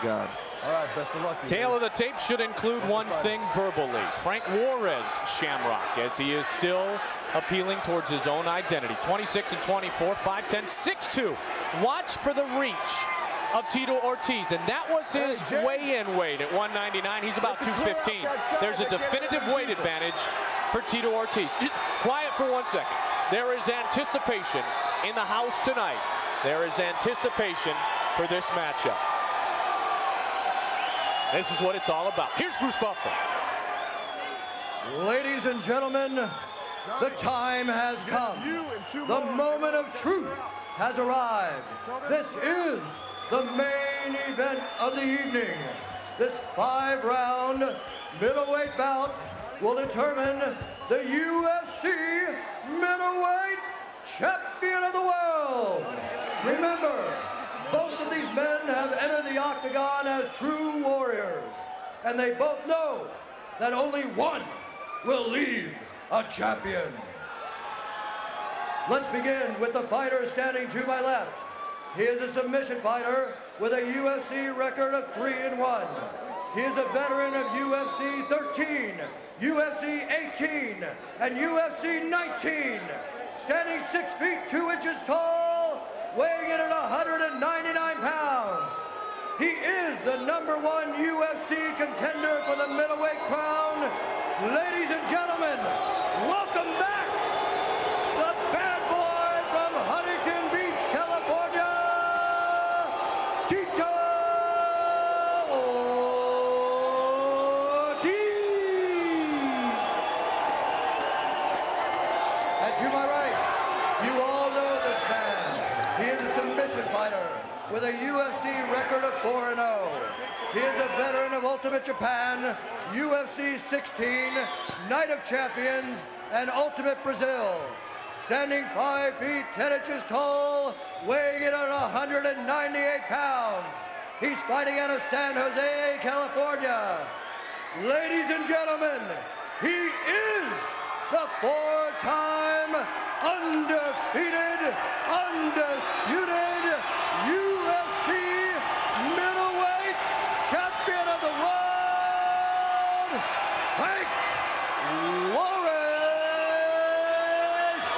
God. All right, best of luck. Tail of the tape should include one thing verbally. Frank Juarez, Shamrock, as he is still appealing towards his own identity. 26 and 24, 5'10", 6'2". Watch for the reach of Tito Ortiz, and that was his weigh-in weight at 199. He's about 215. There's a definitive weight advantage for Tito Ortiz. Just quiet for 1 second. There is anticipation in the house tonight. There is anticipation for this matchup. This is what it's all about. Here's Bruce Buffer. Ladies and gentlemen, the time has come. The moment of truth has arrived. This is the main event of the evening. This 5-round middleweight bout will determine the UFC middleweight champion of the world. Remember, both of these men have entered the octagon as true warriors, and they both know that only one will leave a champion. Let's begin with the fighter standing to my left. He is a submission fighter with a UFC record of 3-1. He is a veteran of UFC 13, UFC 18, and UFC 19. Standing 6 feet 2 inches tall, weighing in at 199 pounds. He is the #1 UFC contender for the middleweight crown. Ladies and gentlemen, welcome back the bad boy from Huntington Beach, California, Tito Oritz. And to my right, you all know this man. He is a submission fighter with a UFC record of 4-0. He is a veteran of Ultimate Japan, UFC 16, Night of Champions, and Ultimate Brazil. Standing 5 feet 10 inches tall, weighing in at 198 pounds. He's fighting out of San Jose, California. Ladies and gentlemen, he is the 4-time undefeated, undisputed UFC middleweight champion of the world, Frank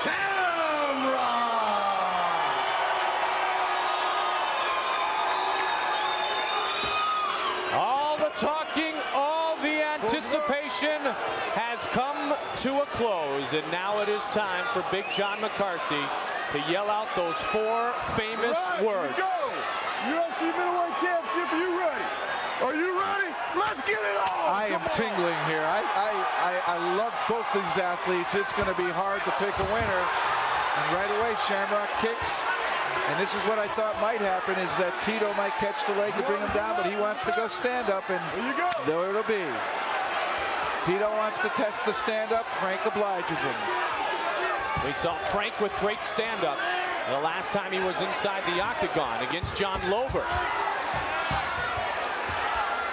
Shamrock. All the talking, all the anticipation has come to a close, and now it is time for Big John McCarthy to yell out those 4 famous words. Here we go. UFC middleweight championship, are you ready? Are you ready? Let's get it on! I am tingling here. I love both these athletes. It's going to be hard to pick a winner. And right away, Shamrock kicks. And this is what I thought might happen, is that Tito might catch the leg to bring him down, but he wants to go stand up, and there it'll be. Tito wants to test the stand-up. Frank obliges him. We saw Frank with great stand-up the last time he was inside the octagon against John Lober.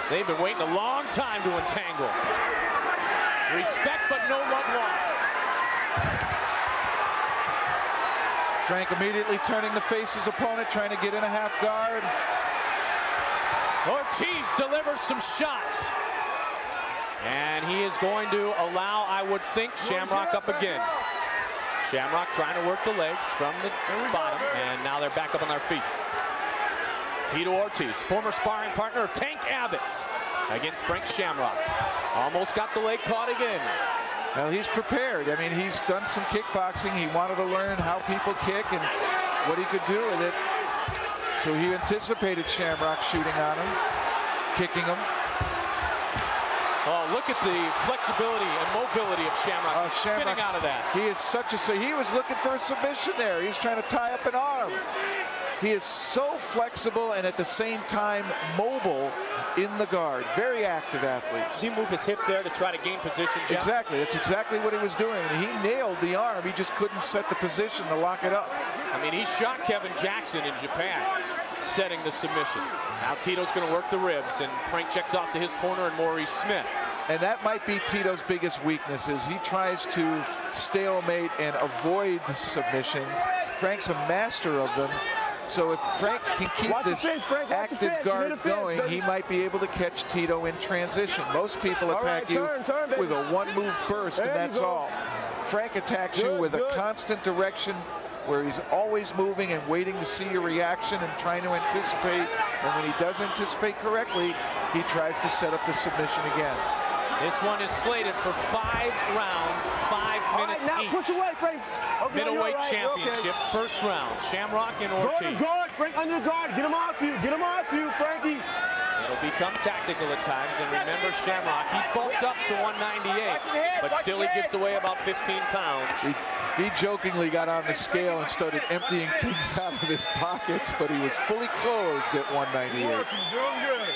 They've been waiting a long time to entangle. Respect, but no love lost. Frank immediately turning to face his opponent, trying to get in a half guard. Ortiz delivers some shots. And he is going to allow, I would think, Shamrock up again. Shamrock trying to work the legs from the bottom, and now they're back up on their feet. Tito Ortiz, former sparring partner of Tank Abbott's, against Frank Shamrock. Almost got the leg caught again. Well, he's prepared. I mean, he's done some kickboxing. He wanted to learn how people kick and what he could do with it. So he anticipated Shamrock shooting on him, kicking him. Oh, look at the flexibility and mobility of Shamrock. He's spinning out of that. He is such a... He was looking for a submission there. He's trying to tie up an arm. He is so flexible and at the same time mobile in the guard. Very active athlete. Does he move his hips there to try to gain position, Jeff? Exactly. That's exactly what he was doing. He nailed the arm. He just couldn't set the position to lock it up. I mean, he shot Kevin Jackson in Japan, setting the submission. Now Tito's going to work the ribs, and Frank checks off to his corner and Maurice Smith. And that might be Tito's biggest weakness, is he tries to stalemate and avoid the submissions. Frank's a master of them. So if Frank can keep Watch the this fence, Frank. Watch the active fence. guard You're in the fence, going, baby. he might be able to catch Tito in transition. Most people All attack right, you turn, baby. with a one-move burst, There and you that's go. all. Frank attacks you Good, with a good. constant direction where he's always moving and waiting to see your reaction and trying to anticipate. And when he does anticipate correctly, he tries to set up the submission again. This one is slated for 5 rounds, 5 All right, minutes now each. push away, Frank. Okay, you're Middleweight all right, you're championship, okay. first round. Shamrock and Go Ortiz. to guard, Frank, under guard. Get him off you. Get him off you, Frankie. It'll become tactical at times, and remember Shamrock, he's bulked up to 198, but still he gives away about 15 pounds. He jokingly got on the scale and started emptying things out of his pockets, but he was fully clothed at 198. Doing good.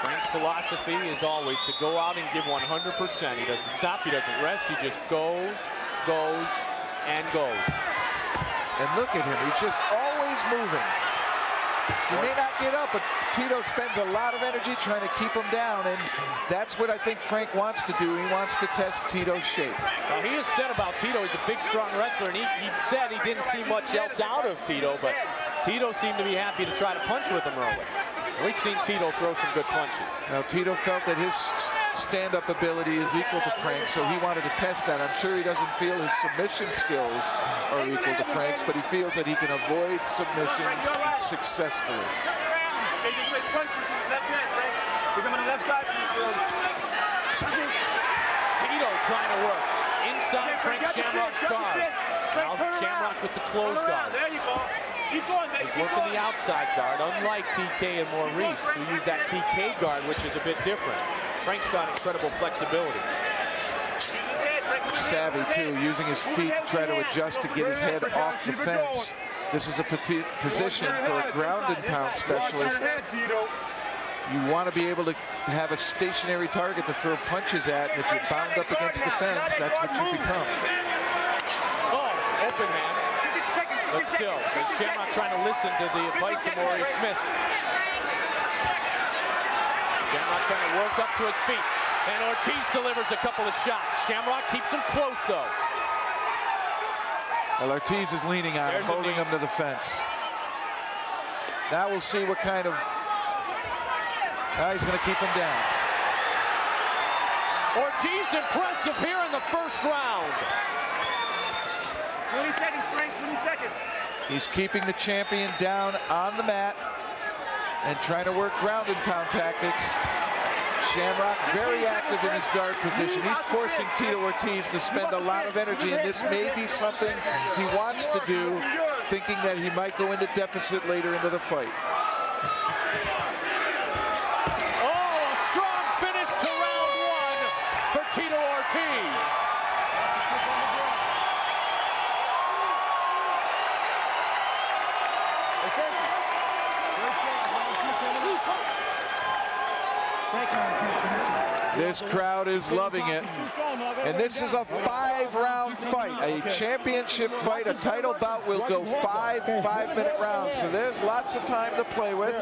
Frank's philosophy is always to go out and give 100%. He doesn't stop, he doesn't rest, he just goes, and goes. And look at him, he's just always moving. He may not get up, but Tito spends a lot of energy trying to keep him down, and that's what I think Frank wants to do. He wants to test Tito's shape. Now, he has said about Tito, he's a big, strong wrestler, and he said he didn't see much else out of Tito, but Tito seemed to be happy to try to punch with him early. And we've seen Tito throw some good punches. Now, Tito felt that his stand-up ability is equal to Frank's, so he wanted to test that. I'm sure he doesn't feel his submission skills are equal to Frank's, but he feels that he can avoid submissions successfully. Tito trying to work inside Frank Shamrock's guard. Now Shamrock with the closed guard. There you go. Keep going, baby. He's working the outside guard, unlike TK and Maurice, who use that TK guard, which is a bit different. Frank's got incredible flexibility. Savvy, too, using his feet to try to adjust to get his head off the fence. This is a position for a ground and pound specialist. You want to be able to have a stationary target to throw punches at, and if you're bound up against the fence, that's what you become. Oh, open hand. But still, is Shamrock trying to listen to the advice of Maurice Smith. Shamrock trying to work up to his feet. And Ortiz delivers a couple of shots. Shamrock keeps him close, though. Well, Ortiz is leaning on him, holding him to the fence. Now we'll see what kind of... he's going to keep him down. Ortiz impressive here in the first round. 20 seconds, Frank, 20 seconds. He's keeping the champion down on the mat and trying to work ground and pound tactics. Shamrock very active in his guard position. He's forcing Tito Ortiz to spend a lot of energy, and this may be something he wants to do, thinking that he might go into deficit later into the fight. Oh, a strong finish to round 1 for Tito Ortiz. This crowd is loving it. And this is a 5-round fight, a championship fight. A title bout will go 5 5-minute rounds. So there's lots of time to play with.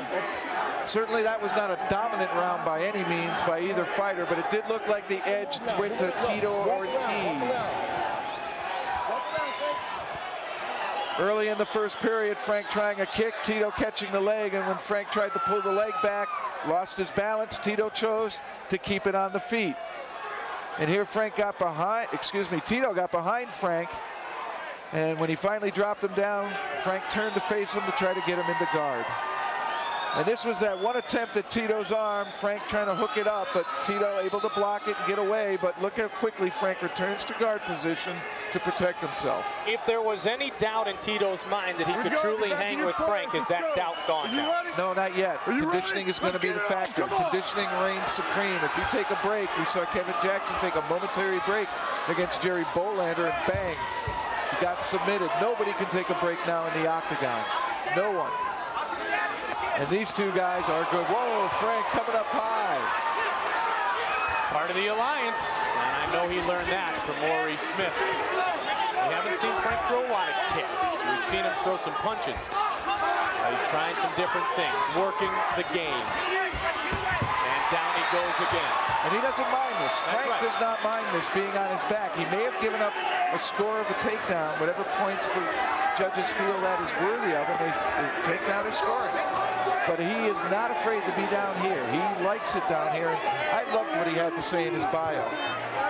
Certainly that was not a dominant round by any means by either fighter, but it did look like the edge went to Tito Ortiz. Early in the first period, Frank trying a kick, Tito catching the leg, and when Frank tried to pull the leg back, lost his balance, Tito chose to keep it on the feet. And here Tito got behind Frank, and when he finally dropped him down, Frank turned to face him to try to get him into guard. And this was that one attempt at Tito's arm, Frank trying to hook it up, but Tito able to block it and get away, but look how quickly Frank returns to guard position to protect himself. If there was any doubt in Tito's mind that he could truly hang with Frank, is that doubt gone now? No, not yet. Conditioning is going to be the factor. Conditioning reigns supreme. If you take a break, we saw Kevin Jackson take a momentary break against Jerry Bolander, and bang, he got submitted. Nobody can take a break now in the octagon. No one. And these two guys are good. Whoa, Frank coming up high. Part of the alliance, and I know he learned that from Maurice Smith. We haven't seen Frank throw a lot of kicks. We've seen him throw some punches. He's trying some different things, working the game. And down he goes again. And he doesn't mind this. Frank right. does not mind this being on his back. He may have given up a score of a takedown, whatever points the judges feel that is worthy of, and the takedown is scoring. But he is not afraid to be down here. He likes it down here. And I loved what he had to say in his bio.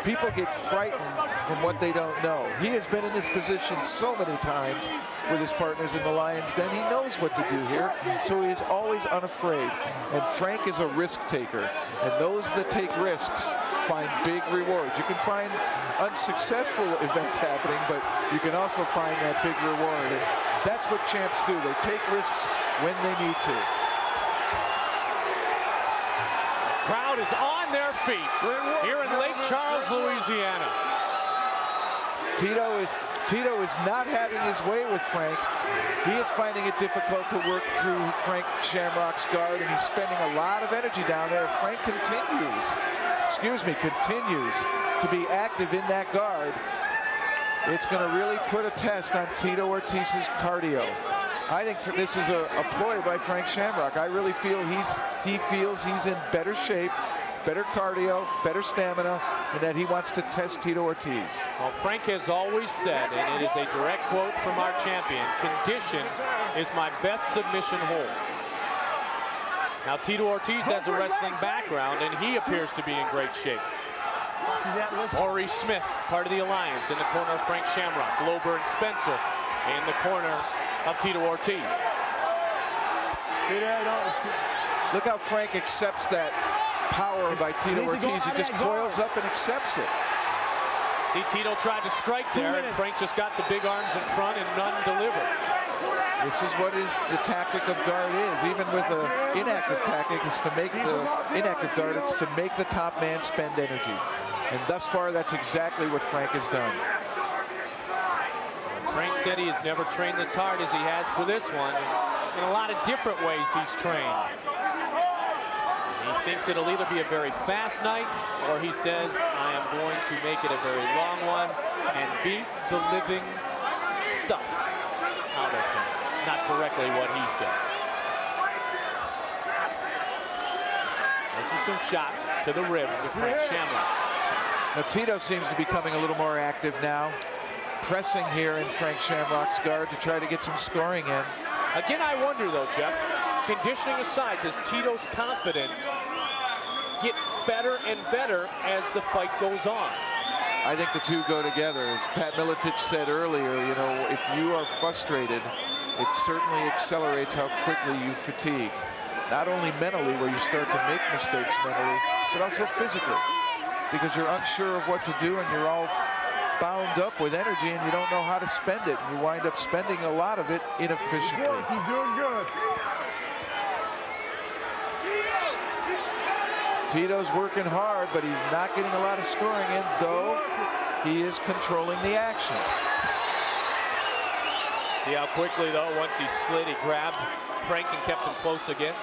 People get frightened from what they don't know. He has been in this position so many times with his partners in the Lions Den. He knows what to do here, so he is always unafraid. And Frank is a risk taker, and those that take risks find big rewards. You can find unsuccessful events happening, but you can also find that big reward. And that's what champs do. They take risks when they need to. Crowd is on their feet here in Lake Charles, Louisiana. Tito is not having his way with Frank. He is finding it difficult to work through Frank Shamrock's guard, and he's spending a lot of energy down there. Frank continues to be active in that guard. It's going to really put a test on Tito Ortiz's cardio. I think this is a ploy by Frank Shamrock. I really feel he feels he's in better shape, better cardio, better stamina, and that he wants to test Tito Ortiz. Well, Frank has always said, and it is a direct quote from our champion, condition is my best submission hold. Now, Tito Ortiz has a wrestling background, and he appears to be in great shape. Maurice Smith, part of the alliance, in the corner of Frank Shamrock. Glover and Spencer in the corner of Tito Ortiz. Look how Frank accepts that power by Tito Ortiz. He just coils up and accepts it. See, Tito tried to strike there, and Frank just got the big arms in front and none delivered. This is what the tactic of guard is. Even with the inactive tactic, it's to make the inactive guard, it's to make the top man spend energy. And thus far, that's exactly what Frank has done. Frank said he has never trained this hard as he has for this one. In a lot of different ways he's trained. He thinks it'll either be a very fast night, or he says, I am going to make it a very long one and beat the living stuff out of him. Not directly what he said. Those are some shots to the ribs of Frank Shamrock. Now, Tito seems to be becoming a little more active now, pressing here in Frank Shamrock's guard to try to get some scoring in. Again, I wonder, though, Jeff, conditioning aside, does Tito's confidence get better and better as the fight goes on? I think the two go together. As Pat Miletich said earlier, you know, if you are frustrated, it certainly accelerates how quickly you fatigue. Not only mentally, where you start to make mistakes mentally, but also physically, because you're unsure of what to do and you're all bound up with energy and you don't know how to spend it. And you wind up spending a lot of it inefficiently. You're doing good. Tito's working hard, but he's not getting a lot of scoring in, though he is controlling the action. See how quickly, though, once he slid, he grabbed Frank and kept him close again.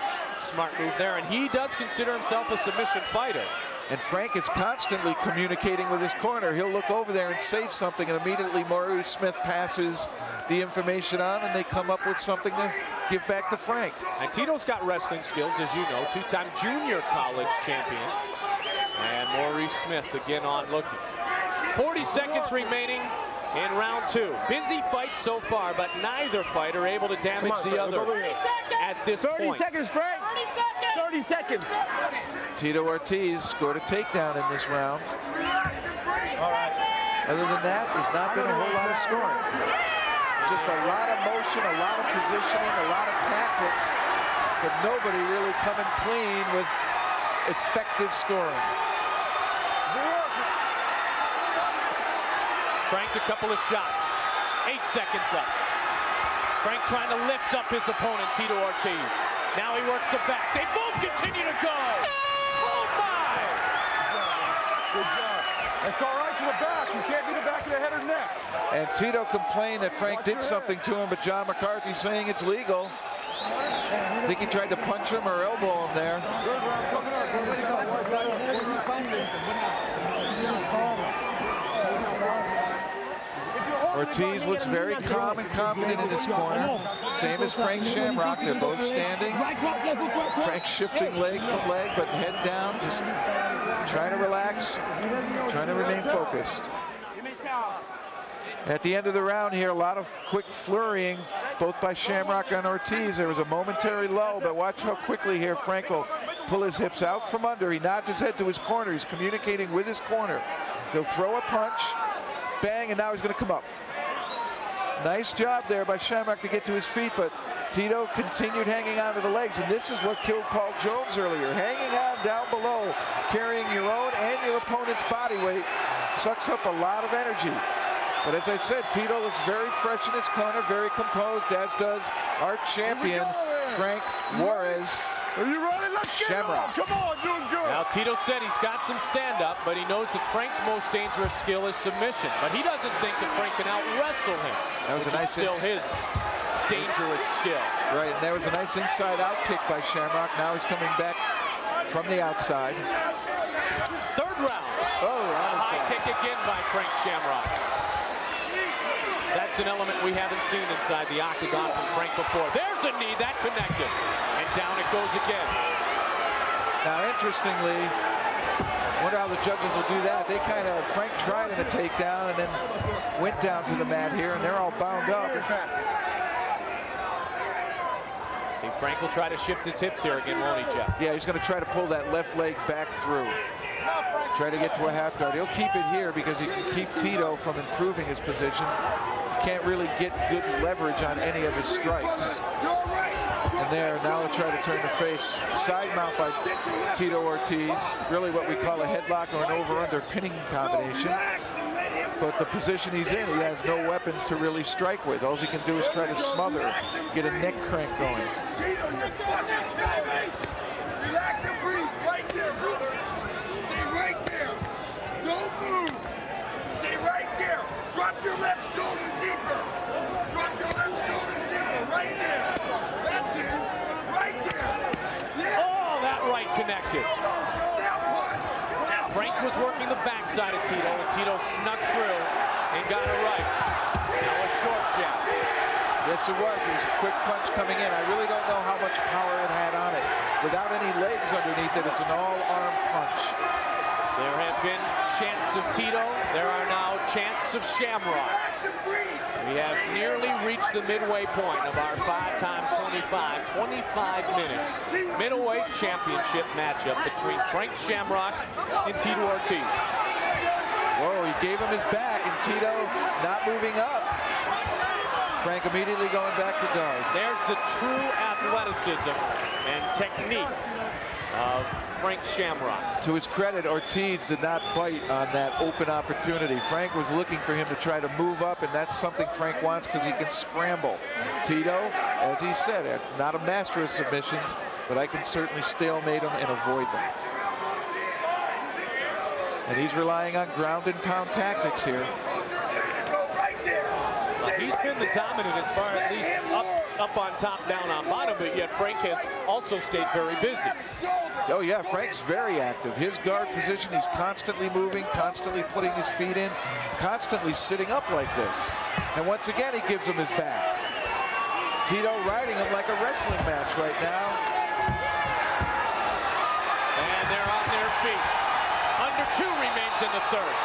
Smart move there, and he does consider himself a submission fighter. And Frank is constantly communicating with his corner. He'll look over there and say something, and immediately Maurice Smith passes the information on, and they come up with something to give back to Frank. And Tito's got wrestling skills, as you know, two-time junior college champion. And Maurice Smith again on looking. 40 seconds remaining in round two. Busy fight so far, but neither fighter able to damage the other at this point. 30 seconds, Frank. 30 seconds. Tito Ortiz scored a takedown in this round. All right. Other than that, there's not been a whole lot of scoring. Just a lot of motion, a lot of positioning, a lot of tactics, but nobody really coming clean with effective scoring. Frank, a couple of shots. 8 seconds left. Frank trying to lift up his opponent, Tito Ortiz. Now he works the back. They both continue to go. Oh, my! Good job. That's all right to the back. You can't do the back of the head or neck. And Tito complained that Frank did something to him, but John McCarthy's saying it's legal. I think he tried to punch him or elbow him there. Good round coming up. If you hold Ortiz looks very calm and confident in his corner. Same as Frank Shamrock. They're both standing. Frank shifting leg from leg, but head down, just trying to relax, trying to remain focused. At the end of the round here, a lot of quick flurrying, both by Shamrock and Ortiz. There was a momentary lull, but watch how quickly here Frank will pull his hips out from under. He nods his head to his corner. He's communicating with his corner. He'll throw a punch, bang, and now he's going to come up. Nice job there by Shamrock to get to his feet, but Tito continued hanging on to the legs, and this is what killed Paul Jones earlier. Hanging on down below, carrying your own and your opponent's body weight, sucks up a lot of energy. But as I said, Tito looks very fresh in his corner, very composed, as does our champion, Frank Juarez. Are you ready? Let's get Shamrock. Come on, doing good. Now, Tito said he's got some stand-up, but he knows that Frank's most dangerous skill is submission. But he doesn't think that Frank can out-wrestle him. That was a nice still his dangerous skill. Right, and there was a nice inside-out kick by Shamrock. Now he's coming back from the outside. Third round. Oh, that was high bad. kick again by Frank Shamrock. That's an element we haven't seen inside the octagon from Frank before. There's a knee that connected, and down it goes again. Now, interestingly, I wonder how the judges will do that. They kind of, Frank tried in a takedown and then went down to the mat here, and they're all bound up. See, Frank will try to shift his hips here again, won't he, Jeff? Yeah, he's going to try to pull that left leg back through. Try to get to a half guard. He'll keep it here because he can keep Tito from improving his position. Can't really get good leverage on any of his strikes. And there, now he'll try to turn the face. Side mount by Tito Ortiz. Really what we call a headlock or an over-under pinning combination. But the position he's in, he has no weapons to really strike with. All he can do is try to smother, get a neck crank going. Tito, you're fucking killing me. Relax and breathe right there, brother. Stay right there. Don't move. Stay right there. Drop your left shoulder deeper. Drop your left shoulder deeper. Right there. That's it. Right there. Yeah. Oh, that right connected. Now punch. Now Frank was working the backside of Tito, and Tito snuck through and got it right. Now a short jab. Yes, it was. It was a quick punch coming in. I really don't know how much power it had on it. Without any legs underneath it, it's an all-arm punch. There have been chants of Tito. There are now chants of Shamrock. We have nearly reached the midway point of our 25-minute middleweight championship matchup between Frank Shamrock and Tito Ortiz. Whoa, he gave him his back, and Tito not moving up. Frank immediately going back to guard. There's the true athleticism and technique of Frank Shamrock. To his credit, Ortiz did not bite on that open opportunity. Frank was looking for him to try to move up, and that's something Frank wants because he can scramble. Tito, as he said, not a master of submissions, but I can certainly stalemate him and avoid them. And he's relying on ground and pound tactics here. Well, he's been the dominant as far as least up on top, down on bottom, but yet Frank has also stayed very busy. Oh yeah, Frank's very active. His guard position, he's constantly moving, constantly putting his feet in, constantly sitting up like this. And once again, he gives him his back. Tito riding him like a wrestling match right now. And they're on their feet. Under 2 remains in the third.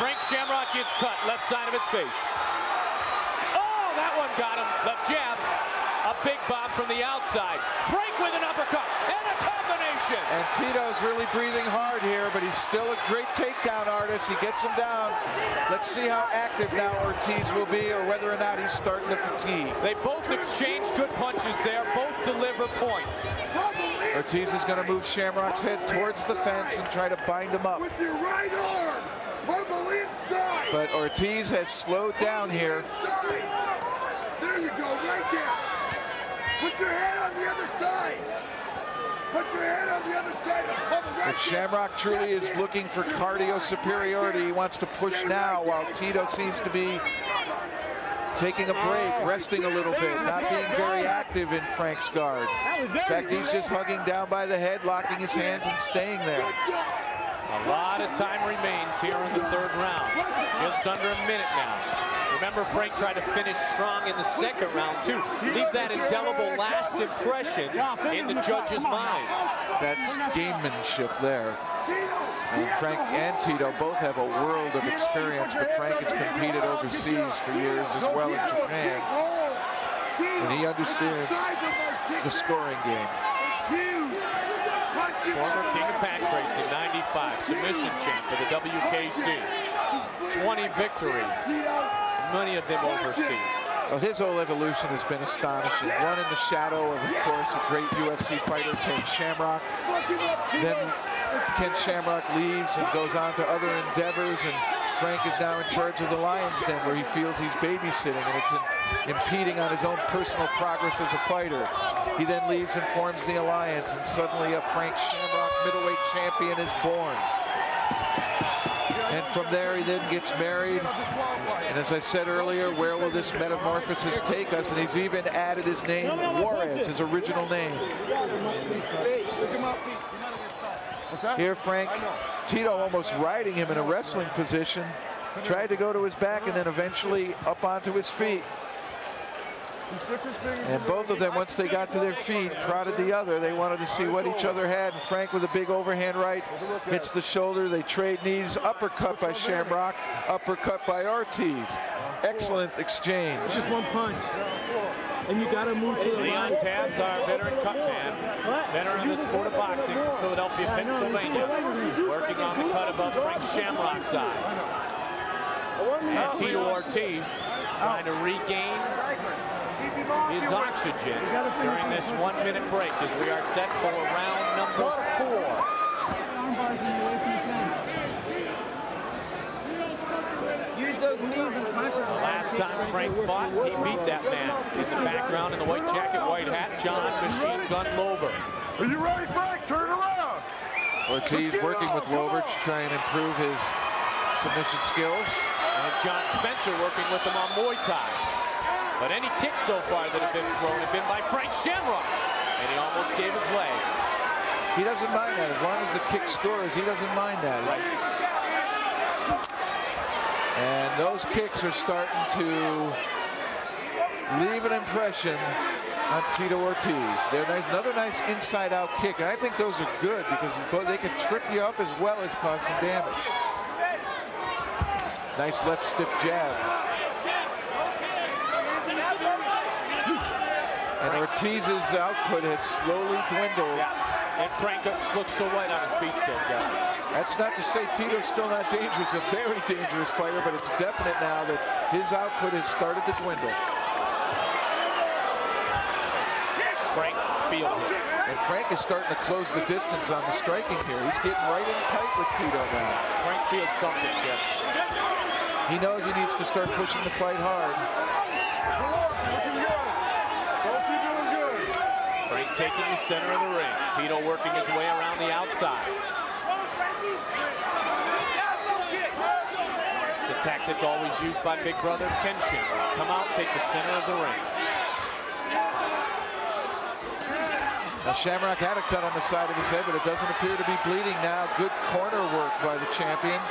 Frank Shamrock gets cut, left side of his face. Oh, that one got him. Left jab. A big bomb from the outside. Frank with an uppercut and a combination. And Tito's really breathing hard here, but he's still a great takedown artist. He gets him down. Let's see how active now Ortiz will be, or whether or not he's starting to fatigue. They both exchange good punches there. Both deliver points. Ortiz is going to move Shamrock's head towards the fence and try to bind him up. with your right arm. Pummel inside. But Ortiz has slowed down here. Inside. There you go, right there. Put your head on the other side. Put your head on the other side. Right If Shamrock truly is looking for cardio superiority, he wants to push now, while Tito seems to be taking a break, resting a little bit, not being very active in Frank's guard. In fact, he's just hugging down by the head, locking his hands and staying there. A lot of time remains here in the third round. Just under a minute now. Remember, Frank tried to finish strong in the second round, too. Leave that indelible last impression in the judge's mind. That's gamemanship there. And Frank and Tito both have a world of experience, but Frank has competed overseas for years as well in Japan. And he understands the scoring game. Former King of Pack Racing, 95, submission champ for the WKC. 20 victories, many of them overseas. Well, his whole evolution has been astonishing. One in the shadow of course, a great UFC fighter, Ken Shamrock. Then Ken Shamrock leaves and goes on to other endeavors, and Frank is now in charge of the Lions Den, where he feels he's babysitting, and it's impeding on his own personal progress as a fighter. He then leaves and forms the Alliance, and suddenly a Frank Shamrock middleweight champion is born. And from there, he then gets married. And as I said earlier, where will this metamorphosis take us? And he's even added his name, Juarez, his original name. Here, Frank, Tito almost riding him in a wrestling position. Tried to go to his back and then eventually up onto his feet. And both of them, once they got to their feet, prodded the other. They wanted to see what each other had. And Frank with a big overhand right hits the shoulder. They trade knees. Uppercut by Shamrock. Uppercut by Ortiz. Excellent exchange. Just one punch. And you got to move to the Leon right. Tabbs, our veteran cutman, veteran of the sport of boxing from Philadelphia, Pennsylvania, working on the cut above Frank Shamrock's eye. And Tito Ortiz trying to regain his oxygen during this 1 minute break as we are set for round number 4. Use those knees and punches. The last time Frank fought, he beat that man. In the background in the white jacket, white hat, John Machine Gun Lober. Are you ready, Frank? Turn around. Ortiz working with Lober to try and improve his submission skills. And John Spencer working with him on Muay Thai. But any kicks so far that have been thrown have been by Frank Shamrock. And he almost gave his leg. He doesn't mind that. As long as the kick scores, he doesn't mind that. Right. And those kicks are starting to leave an impression on Tito Ortiz. They're nice, another nice inside-out kick. And I think those are good because they can trip you up as well as cause some damage. Nice left stiff jab. And Ortiz's output has slowly dwindled. Yeah. And Frank looks so light on his feet still, Jeff. That's not to say Tito's still not dangerous, a very dangerous fighter, but it's definite now that his output has started to dwindle. Frank feels it. And Frank is starting to close the distance on the striking here. He's getting right in tight with Tito now. Frank feels something, Jeff. He knows he needs to start pushing the fight hard. Frank taking the center of the ring. Tito working his way around the outside. It's a tactic always used by big brother Ken Shamrock. Come out, take the center of the ring. Now Shamrock had a cut on the side of his head, but it doesn't appear to be bleeding now. Good corner work by the champion.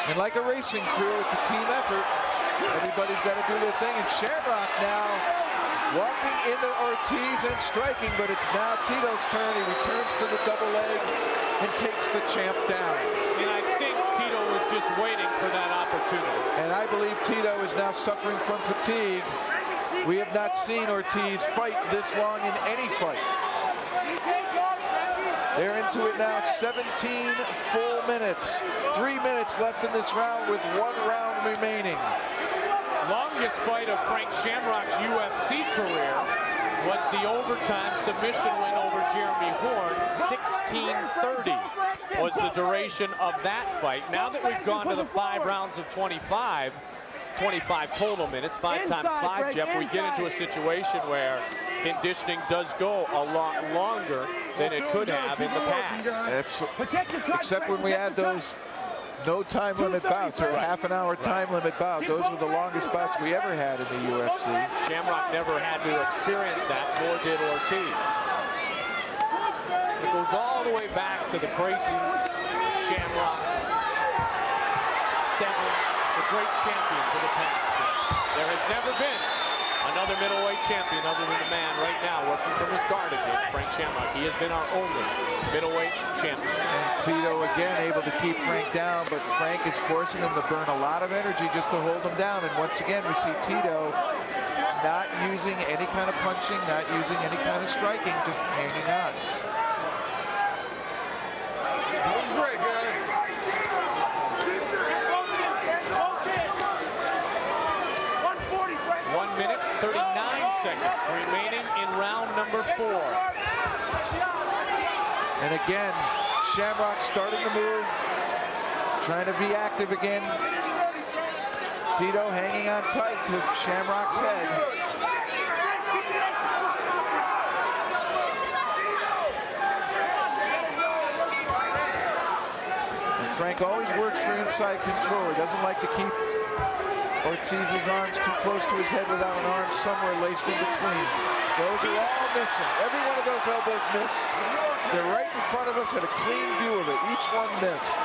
And like a racing crew, it's a team effort. Everybody's got to do their thing. And Shamrock now walking into Ortiz and striking, but it's now Tito's turn. He returns to the double leg and takes the champ down. And I think Tito was just waiting for that opportunity. And I believe Tito is now suffering from fatigue. We have not seen Ortiz fight this long in any fight. They're into it now, 17 full minutes. 3 minutes left in this round with 1 round remaining. Longest fight of Frank Shamrock's UFC career was the overtime submission win over Jeremy Horn. 16:30 was the duration of that fight. Now that we've gone to the 5 rounds of 25 total minutes, 5 times 5, Jeff, we get into a situation where conditioning does go a lot longer than it could have in the past. Absolutely. Except when we add those no time limit bouts or half an hour time limit bout. Those were the longest bouts we ever had in the UFC. Shamrock never had to experience that, nor did Ortiz. It goes all the way back to the Gracies, the Shamrocks, 7, the great champions of the past. There has never been another middleweight champion other than the man right now working from his garden, Frank Shamrock. He has been our only middleweight champion. And Tito again able to keep Frank down, but Frank is forcing him to burn a lot of energy just to hold him down. And once again, we see Tito not using any kind of punching, not using any kind of striking, just hanging on. Great, guys. 1 minute, 39 seconds remaining in round number 4. And again, Shamrock starting to move, trying to be active again. Tito hanging on tight to Shamrock's head. And Frank always works for inside control. He doesn't like to keep Ortiz's arms too close to his head without an arm somewhere laced in between. Those are all missing. Every one of those elbows missed. They're right in front of us at a clean view of it. Each one missed.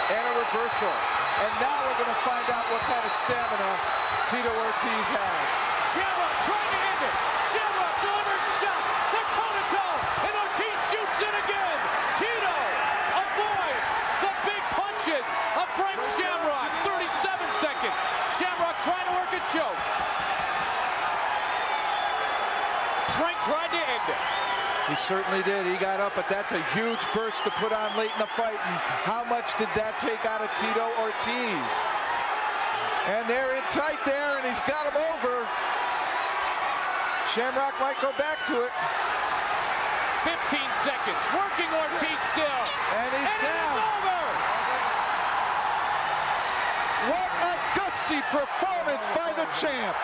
And a reversal. And now we're going to find out what kind of stamina Tito Ortiz has. Shamrock trying to end it. Shamrock delivers shots. They're toe-to-toe. And Ortiz shoots it again. Tito avoids the big punches of Frank Shamrock. 37 seconds. Shamrock trying to work a choke. Frank tried to end it. He certainly did. He got up, but that's a huge burst to put on late in the fight. And how much did that take out of Tito Ortiz? And they're in tight there, and he's got him over. Shamrock might go back to it. 15 seconds. Working Ortiz still. And he's down. It's over. What a gutsy performance by the champ.